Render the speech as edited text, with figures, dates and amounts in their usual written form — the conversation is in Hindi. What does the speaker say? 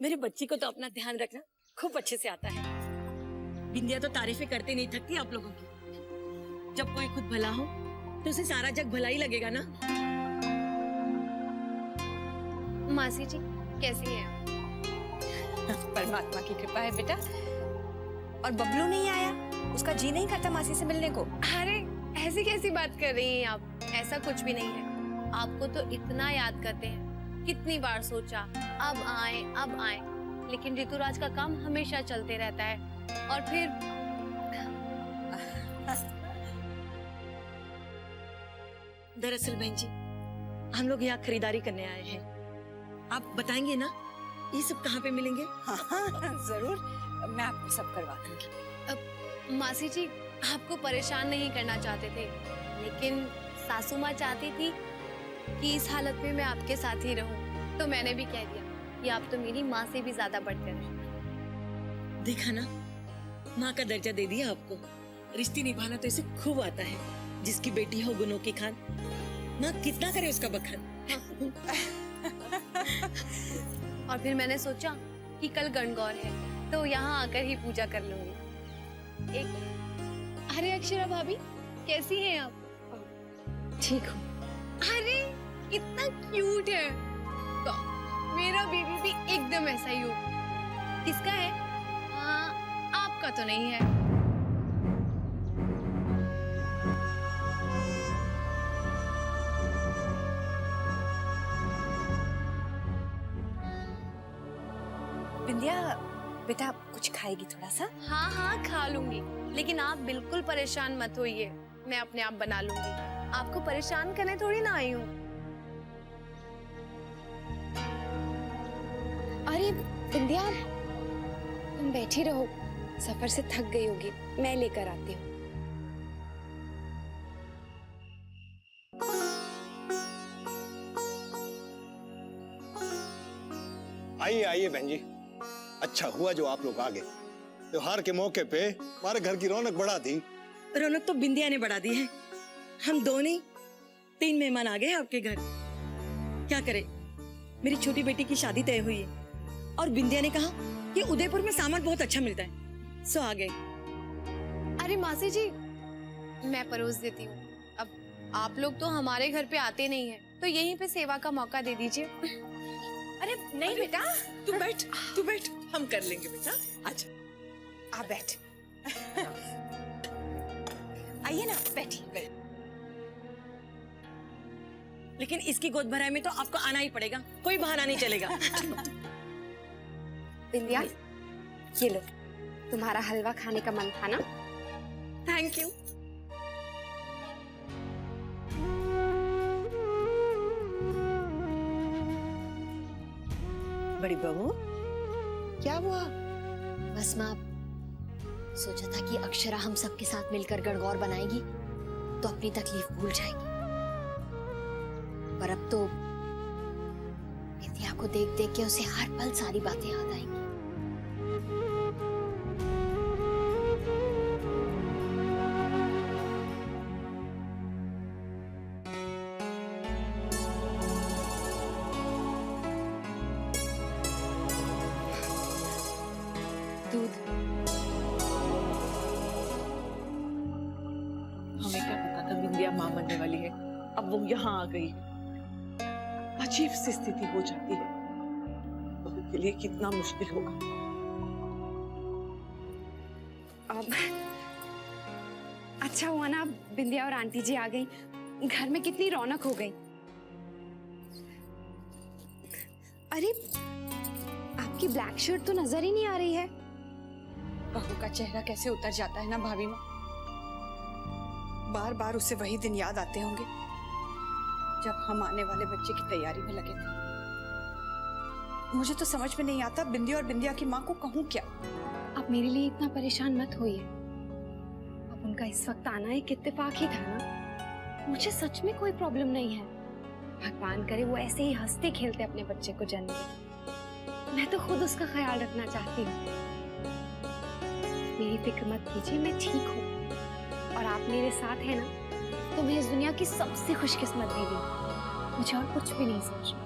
मेरे बच्ची को तो अपना ध्यान रखना खूब अच्छे से आता है। बिंदिया तो तारीफें करते नहीं थकती आप लोगों की। जब कोई खुद भला हो तो उसे सारा जग भला ही लगेगा ना। मासी जी कैसी हैं आप? परमात्मा की कृपा है बेटा। और बबलू नहीं आया? उसका जी नहीं करता मासी से मिलने को? अरे ऐसी कैसी बात कर रही हैं आप? ऐसा कुछ भी नहीं है। आपको तो इतना याद करते हैं। कितनी बार सोचा अब आए, लेकिन ऋतुराज का काम हमेशा चलते रहता है। और फिर दरअसल बहन जी, हम लोग यहाँ खरीदारी करने आए हैं। आप बताएंगे ना ये सब कहाँ पे मिलेंगे? हाँ, जरूर, मैं आपको सब करवा दूंगी। मासी जी आपको परेशान नहीं करना चाहते थे, लेकिन सासू माँ चाहती थी कि इस हालत में मैं आपके साथ ही रहूं, तो मैंने भी कह दिया कि आप तो मेरी माँ से भी ज्यादा बढ़कर हैं। देखा ना, माँ का दर्जा दे दिया आपको। रिश्ते निभाना तो इसे खूब आता है। जिसकी बेटी हो गुनों की खान, माँ कितना करे उसका बखान। और फिर मैंने सोचा कि कल गणगौर है तो यहाँ आकर ही पूजा कर लूंगी। अरे अक्षरा भाभी कैसी हैं आप? ठीक हूँ। अरे कितना क्यूट है। तो मेरा बेबी भी एकदम ऐसा ही हो। किसका है? आपका तो नहीं है। बिंदिया बेटा कुछ खाएगी थोड़ा सा? हाँ खा लूंगी, लेकिन आप बिल्कुल परेशान मत होइए, मैं अपने आप बना लूंगी। आपको परेशान करने थोड़ी ना आई हूँ। अरे बिंदिया तुम बैठी रहो, सफर से थक गई होगी, मैं लेकर आती हूँ। आइए आइए बहन जी, अच्छा हुआ जो आप लोग आ गए। त्योहार के मौके पे हमारे घर की रौनक बढ़ा दी। रौनक तो बिंदिया ने बढ़ा दी है। हम दो नहीं 3 मेहमान आ गए हैं आपके घर। क्या करे, मेरी छोटी बेटी की शादी तय हुई है और बिंदिया ने कहा कि उदयपुर में सामान बहुत अच्छा मिलता है, सो आ गए। अरे मासी जी मैं परोस देती हूँ। अब आप लोग तो हमारे घर पे आते नहीं है, तो यहीं पे सेवा का मौका दे दीजिए। अरे नहीं बेटा, तू बैठ, हम कर लेंगे बेटा। अच्छा आ बैठ। आइए ना, बैठिए। लेकिन इसकी गोद भराई में तो आपको आना ही पड़ेगा, कोई बहाना नहीं चलेगा। बिंदिया ये लो, तुम्हारा हलवा खाने का मन था ना? Thank you. बड़ी बहू क्या हुआ? बस माँ सोचा था कि अक्षरा हम सबके साथ मिलकर गणगौर बनाएगी तो अपनी तकलीफ भूल जाएगी, पर अब तो विद्या को देख देख के उसे हर पल सारी बातें याद आएंगी। हमें क्या पता था बिंदिया मां बनने वाली है, अब वो यहाँ आ गई है। अजीब सी स्थिति हो जाती है, बहू के लिए कितना मुश्किल होगा। अब अच्छा हुआ ना बिंदिया और आंटी जी आ गई, घर में कितनी रौनक हो गई। अरे आपकी ब्लैक शर्ट तो नजर ही नहीं आ रही है। बहू का चेहरा कैसे उतर जाता है ना भाभी माँ। बार बार उसे वही दिन याद आते होंगे जब हम आने वाले बच्चे की तैयारी में लगे थे। मुझे तो समझ में नहीं आता बिंदिया और बिंदिया की माँ को कहूँ क्या। आप मेरे लिए इतना परेशान मत होइए। अब उनका इस वक्त आना एक इत्तेफाक ही था ना। मुझे सच में कोई प्रॉब्लम नहीं है। भगवान करे वो ऐसे ही हंसते खेलते अपने बच्चे को जन्म दे। मैं तो खुद उसका ख्याल रखना चाहती हूँ। मेरी फिक्र मत कीजिए, मैं ठीक हूँ और आप मेरे साथ हैं ना, तो मैं इस दुनिया की सबसे खुशकिस्मत बीवी हूँ। मुझे और कुछ भी नहीं सोचना।